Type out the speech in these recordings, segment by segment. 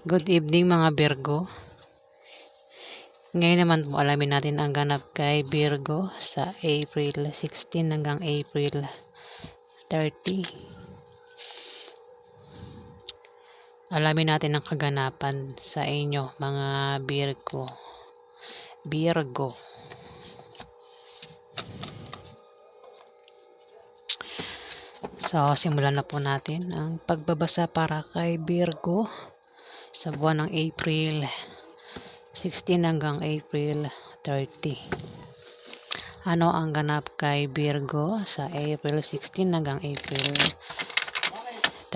Good evening mga Virgo. Ngayon naman po alamin natin ang ganap kay Virgo sa April 16 hanggang April 30. Alamin natin ang kaganapan sa inyo mga Virgo. So, simulan na po natin ang pagbabasa para kay Virgo sa buwan ng April 16 hanggang April 30. Ano ang ganap kay Virgo sa April 16 hanggang April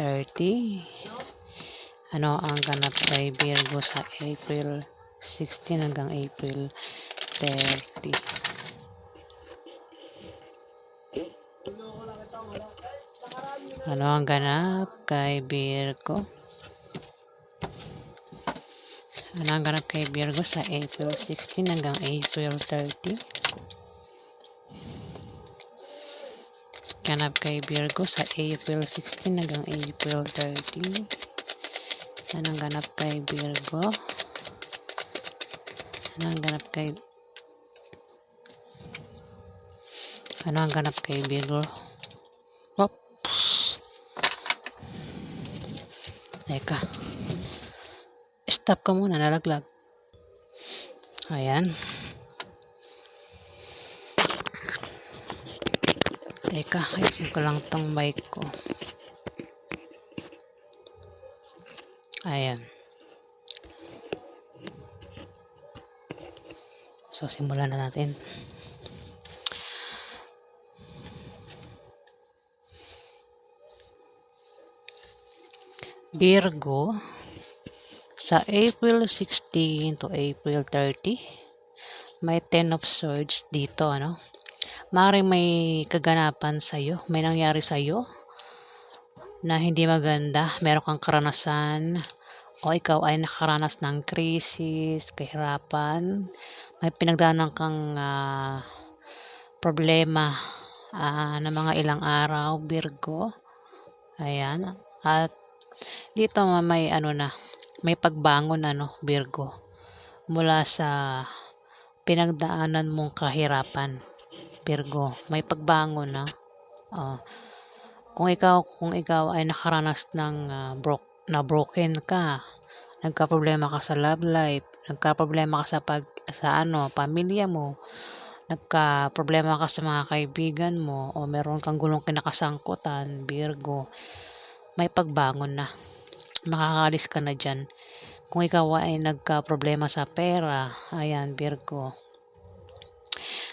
30? Ano ang ganap kay Virgo sa April 16 hanggang April 30? Ano ang ganap kay Virgo? Ano ang ganap kay Virgo sa April 16 hanggang April 30? Ganap kay Virgo sa April 16 hanggang April 30. Anong ganap kay Virgo? Ano ang ganap kay Virgo? Oops. Teka. Stop ka muna, nalaglag. Ayan. Teka, ayusin ko lang tong mic ko. Ayan. So, simulan na natin. Virgo, sa April 16 to April 30, may 10 of Swords dito, ano? Maaaring may kaganapan sa'yo, may nangyari sa'yo na hindi maganda, meron kang karanasan, o ikaw ay nakaranas ng krisis, kahirapan, may pinagdaanan kang problema na mga ilang araw, Virgo. Ayan. At dito may may pagbangon Virgo, mula sa pinagdaanan mong kahirapan, Virgo. May pagbangon na. Kung ikaw ay nakaranas ng broken ka, nagka-problema ka sa love life, nagka-problema ka sa pamilya mo, nagka-problema ka sa mga kaibigan mo, o meron kang gulong kinakasangkutan, Virgo, may pagbangon na. Makakaalis ka na dyan. Kung ikaw ay nagka-problema sa pera, ayan, Virgo,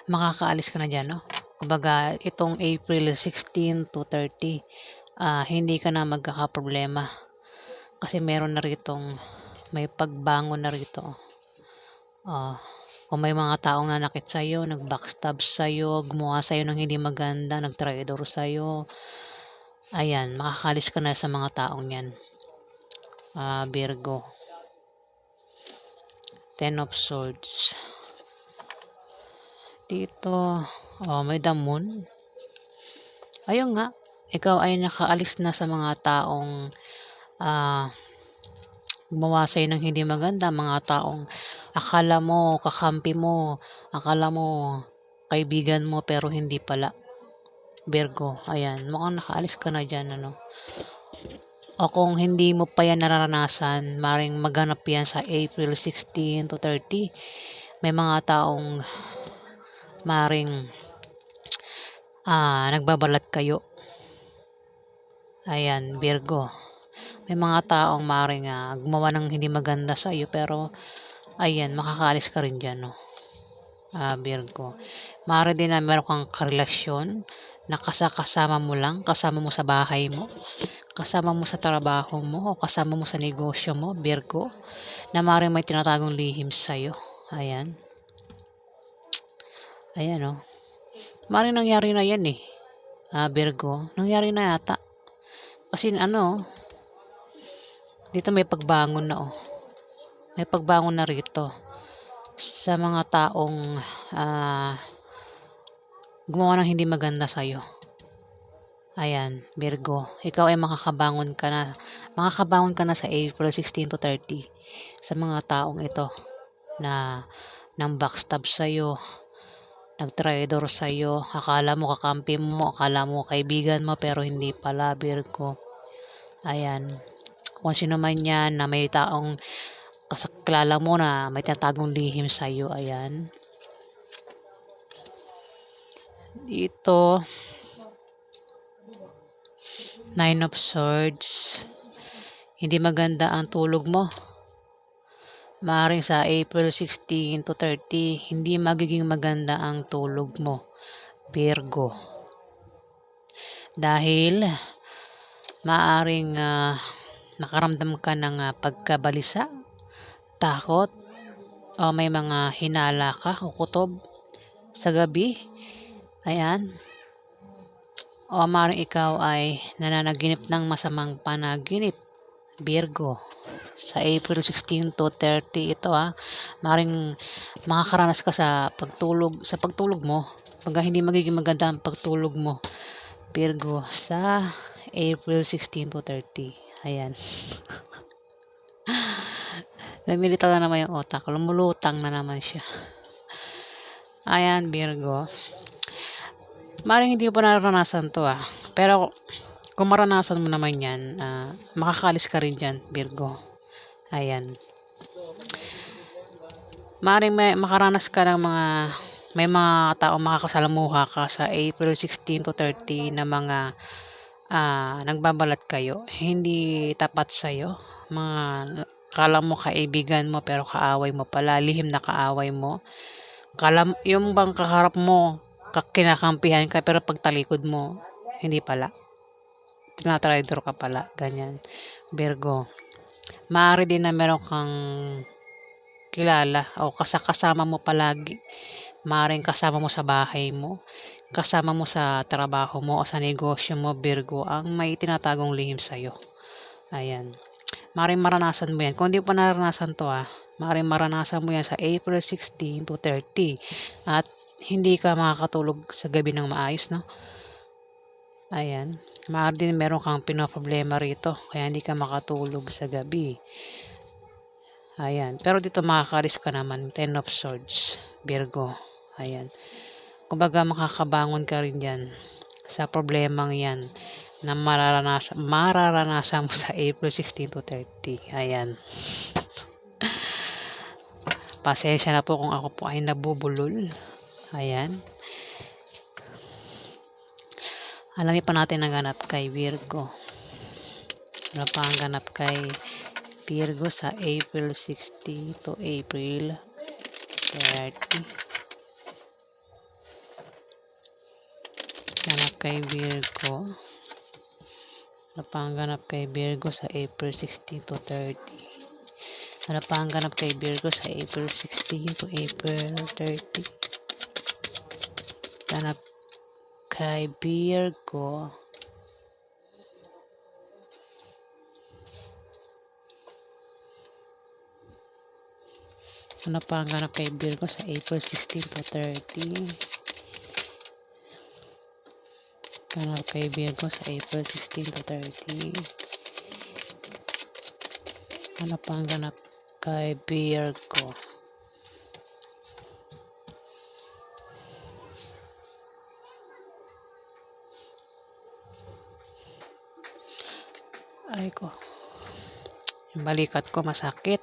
makakaalis ka na dyan, no? Kumbaga, itong April 16 to 30, hindi ka na magkakaproblema. Kasi meron na ritong, may pagbangon na rito. Kung may mga taong nanakit sa'yo, nag-backstab sa'yo, gumawa sa'yo ng hindi maganda, nag-traidor sa'yo, ayan, makakaalis ka na sa mga taong yan, Virgo. 10 of Swords. Dito, may the Moon. Ayun nga, ikaw ay nakaalis na sa mga taong gumawa sa'yo ng hindi maganda, mga taong akala mo kakampi mo, akala mo kaibigan mo, pero hindi pala, Virgo. Ayan, mukhang nakaalis ka na dyan, O kung hindi mo pa yan nararanasan, maring maganap yan sa April 16 to 30. May mga taong maring nagbabalat kayo. Ayan, Virgo. May mga taong maring gumawa ng hindi maganda sa iyo, pero ayan, makakaalis ka rin dyan, Virgo. Maaari din na meron kang karelasyon na kasama mo lang, kasama mo sa bahay mo, kasama mo sa trabaho mo, o kasama mo sa negosyo mo, Virgo, na maaaring may tinatagong lihim sa'yo. Ayan. Ayan, maaaring nangyari na yan, Virgo. Nangyari na yata. Kasi dito may pagbangon na, May pagbangon na rito sa mga taong gumawa ng hindi maganda sa'yo. Ayan, Virgo, ikaw ay makakabangon ka na sa April 16 to 30 sa mga taong ito na nang backstab sa'yo, nag-traitor sa'yo, akala mo kakampi mo, akala mo kaibigan mo, pero hindi pala, Virgo. Ayan, kung sino man yan na may taong kilala mo na may tinatagong lihim sa'yo, ayan. Dito, Nine of Swords. Hindi maganda ang tulog mo. Maaaring sa April 16 to 30, hindi magiging maganda ang tulog mo, Virgo. Dahil maaaring nakaramdam ka ng pagkabalisa, takot, o may mga hinala ka o kutob sa gabi. Ayan. O maaaring ikaw ay nananaginip ng masamang panaginip, Virgo. Sa April 16 to 30 ito maaaring makakaranas ka sa pagtulog mo. Pagka hindi magiging maganda ang pagtulog mo, Virgo, sa April 16 to 30. Ayan. Lumilitaw na naman yung utak. Lumulutang na naman siya. Ayan, Virgo. Maaaring hindi ko pa naranasan to Pero kung maranasan mo naman yan, makakalis ka rin dyan, Virgo. Ayan. Maaaring makaranas ka ng may mga taong makakasalamuha ka sa April 16 to 30 na mga nagbabalat kayo. Hindi tapat sa'yo. Mga kala mo kaibigan mo pero kaaway mo pala. Lihim na kaaway mo. Yung bang kaharap mo, kinakampihan ka pero pagtalikod mo, hindi pala. Tinatraidor ka pala. Ganyan. Virgo. Maaari din na meron kang kilala o kasama mo palagi. Maaaring kasama mo sa bahay mo, kasama mo sa trabaho mo o sa negosyo mo, Virgo, ang may tinatagong lihim sa'yo. Ayan. Maaaring maranasan mo yan. Kung hindi pa naranasan to maaaring maranasan mo yan sa April 16 to 30. At hindi ka makakatulog sa gabi ng maayos, no? Ayan. Maaari din meron kang pinoproblema rito, kaya hindi ka makatulog sa gabi. Ayan. Pero dito makakaris ka naman. 10 of Swords, Virgo. Ayan. Kumbaga makakabangon ka rin dyan sa problemang yan na mararanasan mo sa April 16 to 30. Ayan. Pasensya na po kung ako po ay nabubulol. Ayan. Alamin pa natin ang ganap kay Virgo. Ano pa ang ganap kay Virgo sa April 16 to April 30. Ganap kay Virgo. Ano pa ang ganap kay Virgo sa April 16 to 30. Ano pa ang ganap kay Virgo sa April 16 to April 30. Ganap kay Virgo. Ano pa ang ganap kay Virgo sa April 16 to 30? Ganap kay Virgo sa April 16 to 30. Ano pa ang ganap kay Virgo? Ay ko. Yung balikat ko masakit.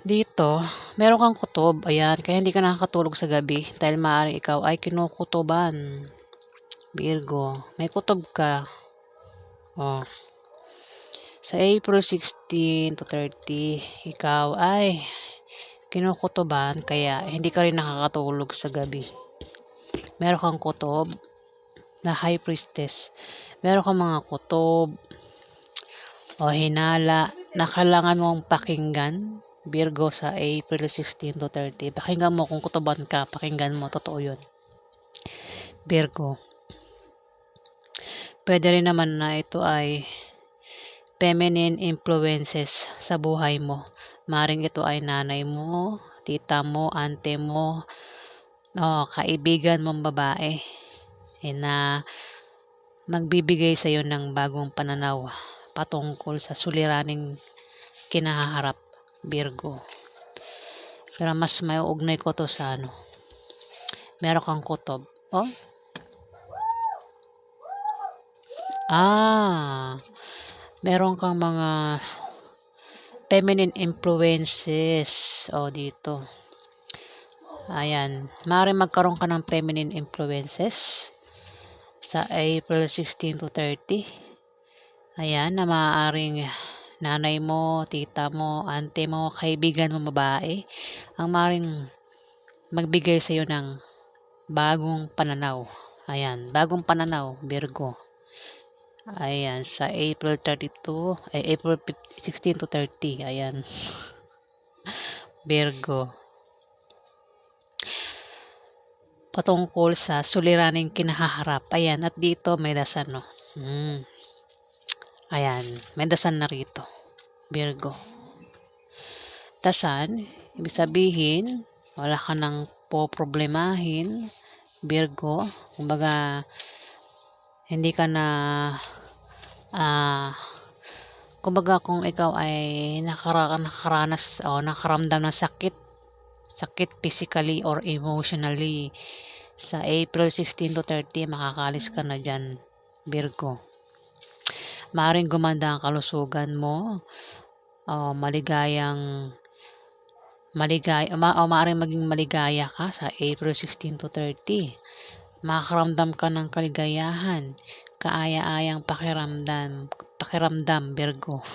Dito, meron kang kutob. Ayan, kaya hindi ka nakakatulog sa gabi dahil maaaring ikaw ay kinukutoban. Virgo, may kutob ka. Oh. Sa April 16 to 30, ikaw ay kinukutoban kaya hindi ka rin nakakatulog sa gabi. Meron kang kutob na high priestess. Meron kang mga kutob o hinala na kailangan mong pakinggan Virgo, sa April 16 to 30. Pakinggan mo kung kutuban ka, pakinggan mo, totoo yun. Virgo. Pwede rin naman na ito ay feminine influences sa buhay mo. Maring ito ay nanay mo, tita mo, ante mo, kaibigan mong babae na magbibigay sa iyo ng bagong pananaw patungkol sa suliraning kinaharap, Virgo. Pero mas may ugnay ko to sa meron kang kutob. Meron kang mga feminine influences. Dito. Ayan. Maaaring magkaroon ka ng feminine influences sa April 16 to 30. Ayan, na maaaring nanay mo, tita mo, ante mo, kaibigan mo babae, ang maaaring magbigay sa iyo ng bagong pananaw. Ayan, bagong pananaw, Virgo. Ayan, sa April 16 to 30. Ayan. Virgo. Patungkol sa suliraning kinaharap. Ayan, at dito may dasan, no? Ayan, may dasan na rito, Virgo. Dasan, ibig sabihin, wala ka nang poproblemahin, Virgo. Kumbaga, hindi ka na, kumbaga kung ikaw ay nakaranas o nakaramdam ng sakit physically or emotionally, sa April 16 to 30, makakalis ka na dyan, Virgo. Maaaring gumanda ang kalusugan mo, maaaring maging maligaya ka sa April 16 to 30. Makakaramdam ka ng kaligayahan, kaaya-ayang pakiramdam, Virgo.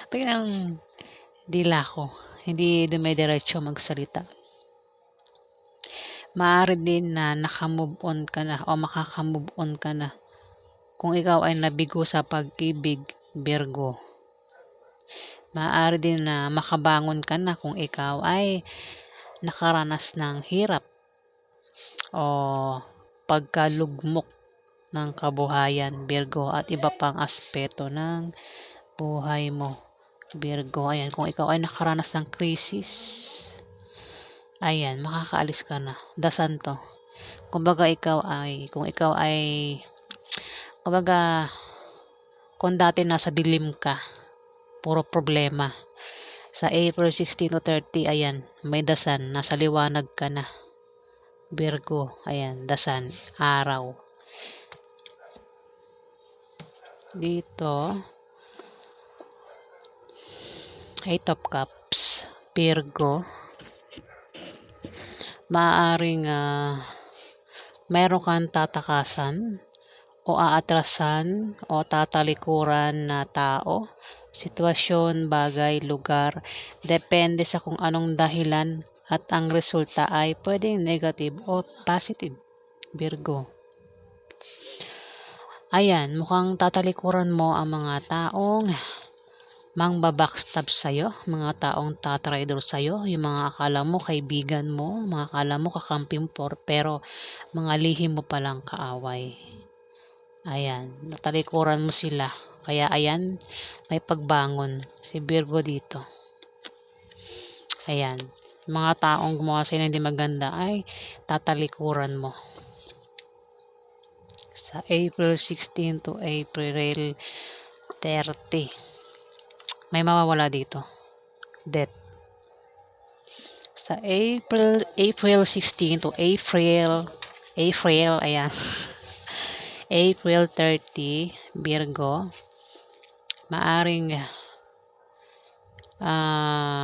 Biglang dila ko, hindi dumidiretso magsalita. Maaari din na nakamove on ka na o makakamove on ka na kung ikaw ay nabigo sa pag-ibig, Virgo. Maaari din na makabangon ka na kung ikaw ay nakaranas ng hirap o pagkalugmok ng kabuhayan, Virgo, at iba pang aspeto ng buhay mo, Virgo. Ayan, kung ikaw ay nakaranas ng krisis, ayan, makakaalis ka na. Dasan to. Kumbaga kung dati nasa dilim ka, puro problema, sa April 16 to 30, ayan, may dasan, nasa liwanag ka na, Virgo. Ayan, dasan, araw. Dito, Eight of Cups, Virgo. Maaaring mayroon kang tatakasan o aatrasan o tatalikuran na tao, sitwasyon, bagay, lugar, depende sa kung anong dahilan, at ang resulta ay pwedeng negative o positive, Virgo. Ayan, mukhang tatalikuran mo ang mga taong mangbabackstab sa'yo, mga taong tatraidor sa'yo, yung mga akala mo kaibigan mo, mga akala mo kakampi mo, pero mga lihim mo palang kaaway. Ayan, natalikuran mo sila. Kaya ayan, may pagbangon si Virgo dito. Ayan, mga taong gumawa sa'yo na hindi maganda ay tatalikuran mo. Sa April 16 to April 30, may mawawala dito. Death. Sa April 16 to April, ayan. April 30, Virgo, maaring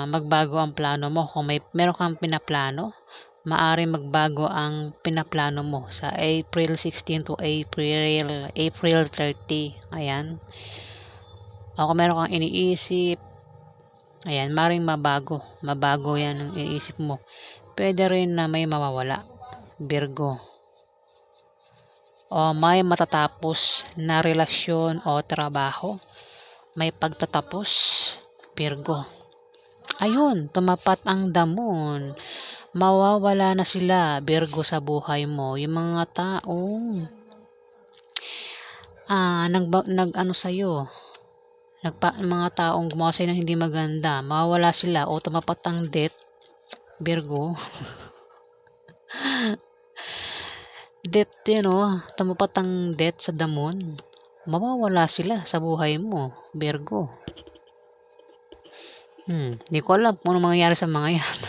magbago ang plano mo. Kung meron kang pinaplano, maaring magbago ang pinaplano mo sa April 16 to April 30. Ayan. O kung meron kang iniisip, ayan, maaring mabago yan ang iniisip mo. Pwede rin na may mawawala, Virgo, o may matatapos na relasyon o trabaho, may pagtatapos, Virgo. Ayun, tumapat ang damon. Mawawala na sila, Virgo, sa buhay mo. Yung mga taong nag-ano sa'yo, mga taong gumawa sa'yo ng hindi maganda, mawawala sila o tumapat ang death, Virgo. Death yun, tumapat ang death sa damon. Mawawala sila sa buhay mo, Virgo. Di ko alam kung ano mangyayari sa mga yan.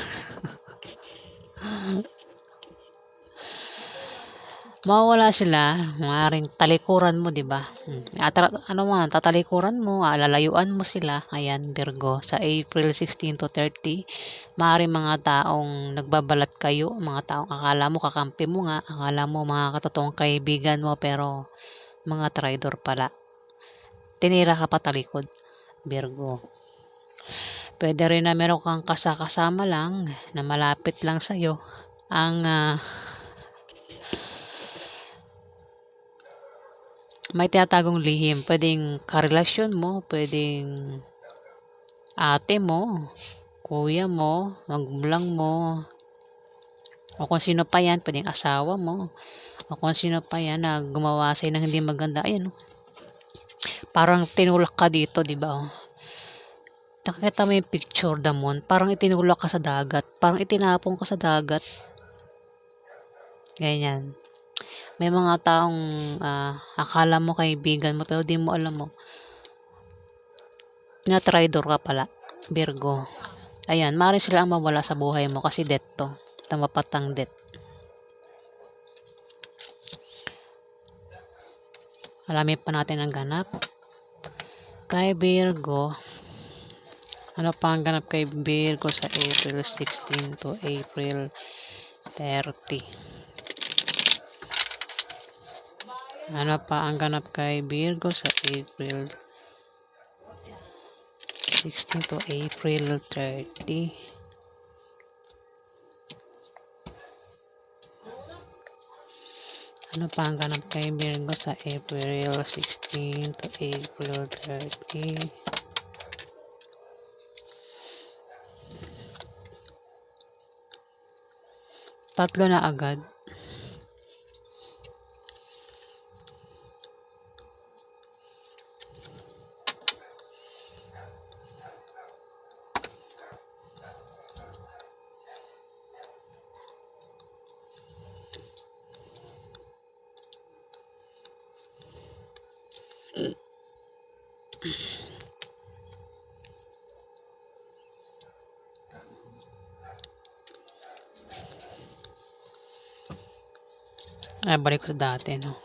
Mawawala sila, maaaring talikuran mo, 'di ba? Tatalikuran mo, lalayuan mo sila. Ayan, Virgo, sa April 16 to 30, maaaring mga taong nagbabalat kayo, mga taong akala mo kakampi mo nga, akala mo mga katotoong kaibigan mo, pero mga traidor pala. Tinira ka pa talikod, Virgo. Pwede rin na meron kang kasama lang na malapit lang sa'yo ang may tinatagong lihim. Pwedeng karelasyon mo, pwedeng ate mo, kuya mo, magulang mo, o kung sino pa yan, pwedeng asawa mo, o kung sino pa yan na gumawa sa'yo ng hindi maganda. Ayun, parang tinulak ka dito, di ba? Nakita mo yung picture, damon, parang itinulak ka sa dagat, parang itinapong ka sa dagat. Ganyan. May mga taong akala mo kaibigan mo pero di mo alam mo na-traidor ka pala, Virgo. Ayan, maaari sila ang mawala sa buhay mo kasi death to. Tumapat ang death. Alamin pa natin ang ganap kay Virgo. Ano pa ang ganap kay Virgo sa April 16 to April 30? Ano pa ang ganap kay Virgo sa April 16 to April 30? Ano pa ang ganap kay Virgo sa April 16 to April 30? Tatlo na agad. Balik ko sa dati, no?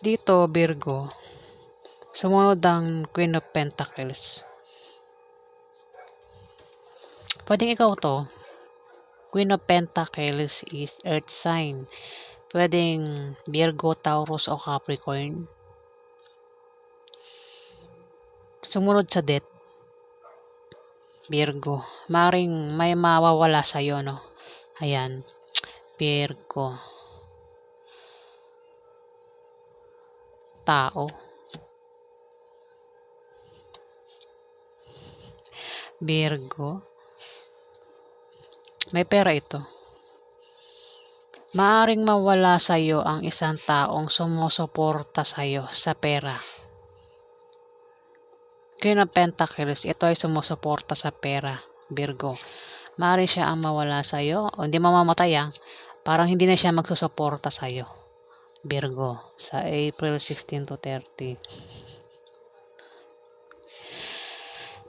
Dito, Virgo, sumunod ang Queen of Pentacles. Pwedeng ikaw to. Queen of Pentacles is Earth sign. Pwedeng Virgo, Taurus, o Capricorn. Sumunod sa death, Virgo. Maring may mawawala sa'yo, no? Ayan, Virgo. Tao. Virgo. May pera ito. Maaring mawala sa'yo ang isang taong sumusuporta sa'yo sa pera. Queen of Pentacles, ito ay sumusuporta sa pera, Virgo. Maaari siya ang mawala sa'yo, o hindi mamamatay parang hindi na siya magsusuporta sa'yo, Virgo, sa April 16 to 30.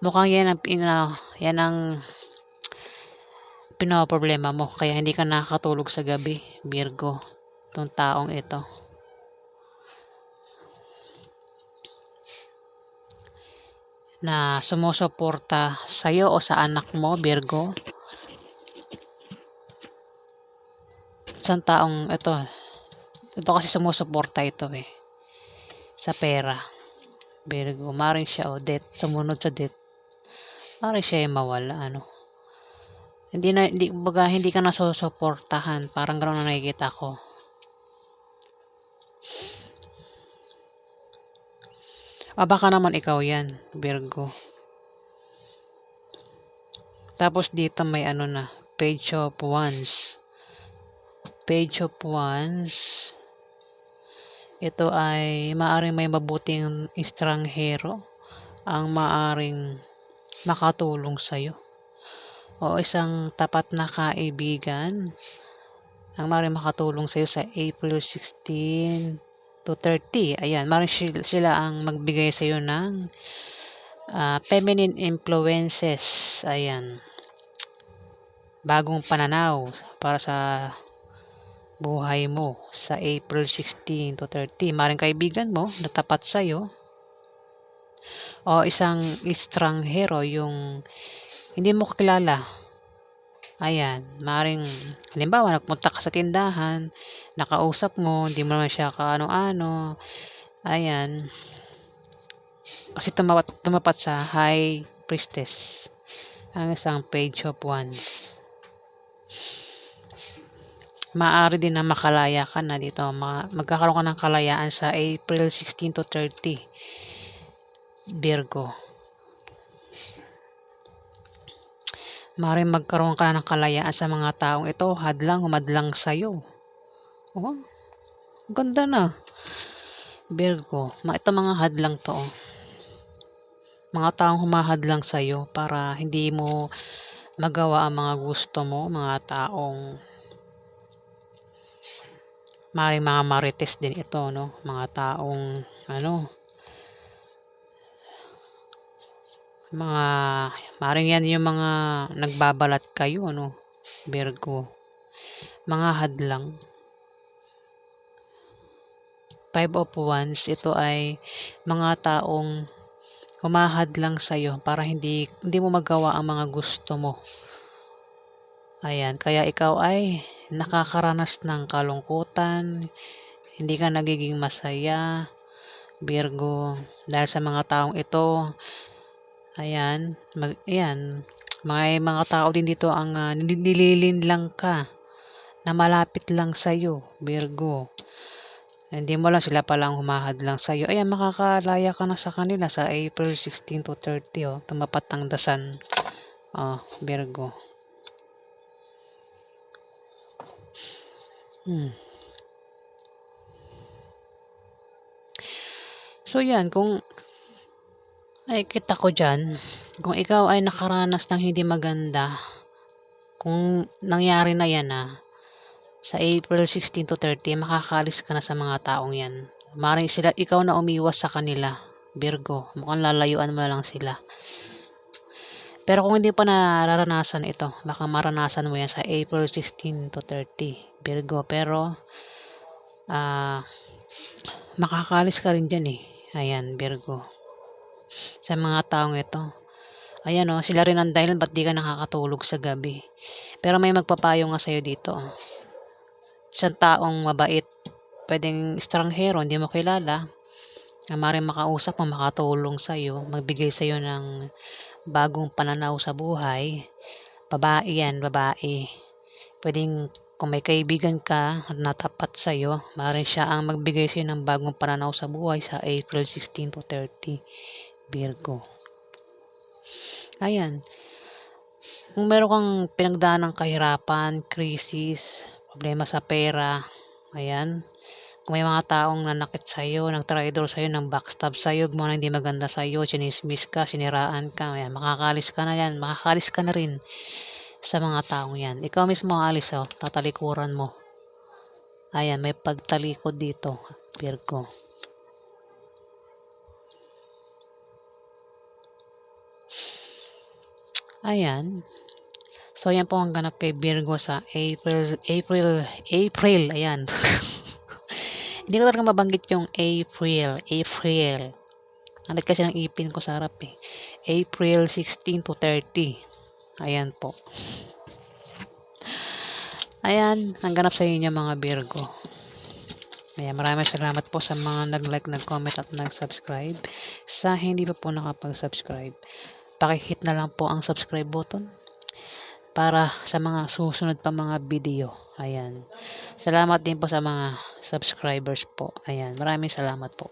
Mukhang yan ang pinaproblema mo, kaya hindi ka nakakatulog sa gabi, Virgo, itong taong ito. Na sumusuporta sa'yo o sa anak mo, Virgo. Isang taong ito kasi sumusuporta ito sa pera, Virgo. Maring siya death, sumunod sa death. Maring siya mawala, hindi ka nasusuportahan, parang gano'n na nakikita ko. Baka naman ikaw yan, Virgo. Tapos dito may ano na, Page of Wands. Page of Wands. Ito ay maaring may mabuting estranghero ang maaring makatulong sa'yo. O isang tapat na kaibigan ang maaaring makatulong sa'yo sa April 16 to 30. Ayan, maaaring sila ang magbigay sa'yo ng feminine influences. Ayan, bagong pananaw para sa buhay mo sa April 16 to 30. Maaaring kaibigan mo na tapat sa'yo o isang estranghero yung hindi mo kakilala. Ayan, maaaring halimbawa nagpunta ka sa tindahan, nakausap mo, hindi mo naman siya kaano-ano. Ayan, kasi tumapat sa High Priestess ang isang Page of Wands. Maaari din na makalaya ka na dito. Magkakaroon ka ng kalayaan sa April 16 to 30, Virgo. Maaaring magkaroon ka na ng kalayaan sa mga taong ito, humadlang sa'yo. Oh, ganda na, Virgo. Ito mga hadlang to. Mga taong humahadlang sa'yo para hindi mo magawa ang mga gusto mo. Mga taong maaaring mga marites din ito, no? Mga taong maaaring yan yung mga nagbabalat kayo, no, Virgo. Mga hadlang. Five of Wands, ito ay mga taong humahadlang sa'yo para hindi mo magawa ang mga gusto mo. Ayan, kaya ikaw ay nakakaranas ng kalungkutan, hindi ka nagiging masaya, Virgo, dahil sa mga taong ito. Ayan, may mga tao din dito ang nililinlang ka na malapit lang sa'yo, Virgo. Hindi mo lang, sila palang humahadlang sa'yo. Ayan, makakalaya ka na sa kanila sa April 16 to 30. Tumapat ang dasan, Virgo. So yan, kung nakikita ko dyan, kung ikaw ay nakaranas ng hindi maganda, kung nangyari na yan sa April 16 to 30, makakaalis ka na sa mga taong yan. Maaaring ikaw na umiwas sa kanila, Virgo. Mukhang lalayuan mo lang sila. Pero kung hindi pa nararanasan ito, baka maranasan mo yan sa April 16 to 30, Virgo. Pero, makakaalis ka rin dyan eh. Ayan, Virgo. Sa mga taong ito. Ayan sila rin ang dahilan ba't di ka nakakatulog sa gabi. Pero may magpapayo nga sa'yo dito. Isang taong mabait, pwedeng estranghero, hindi mo kilala, maaaring makausap mo, makatulong sa'yo, magbigay sa'yo ng bagong pananaw sa buhay. Babae yan, babae. Pwedeng kung may kaibigan ka at natapat sa'yo, maaaring siya ang magbigay sa'yo ng bagong pananaw sa buhay sa April 16 to 30, Virgo. Ayan. Kung meron kang pinagdaan ng kahirapan, krisis, problema sa pera, ayan. Kung may mga taong nanakit sa'yo, nag-traidor sa'yo, nang backstab sa'yo, gumawa ng hindi maganda sa'yo, chinismis ka, siniraan ka, ayan, makakalis ka na yan, makakalis ka na rin sa mga taong yan. Ikaw mismo alis, tatalikuran mo. Ayan, may pagtalikod dito, Virgo. Ayan. So, yan po ang ganap kay Virgo sa April, ayan. Hindi ko talaga mabanggit yung April. Nalit kasi ng ipin ko sa harap eh. April 16 to 30. Ayan po. Ayan, ang ganap sa inyo mga Virgo. Ayan, maraming salamat po sa mga nag-like, nag-comment at nag-subscribe. Sa hindi pa po nakapag-subscribe, paki-hit na lang po ang subscribe button para sa mga susunod pa mga video. Ayan. Salamat din po sa mga subscribers po. Ayan. Maraming salamat po.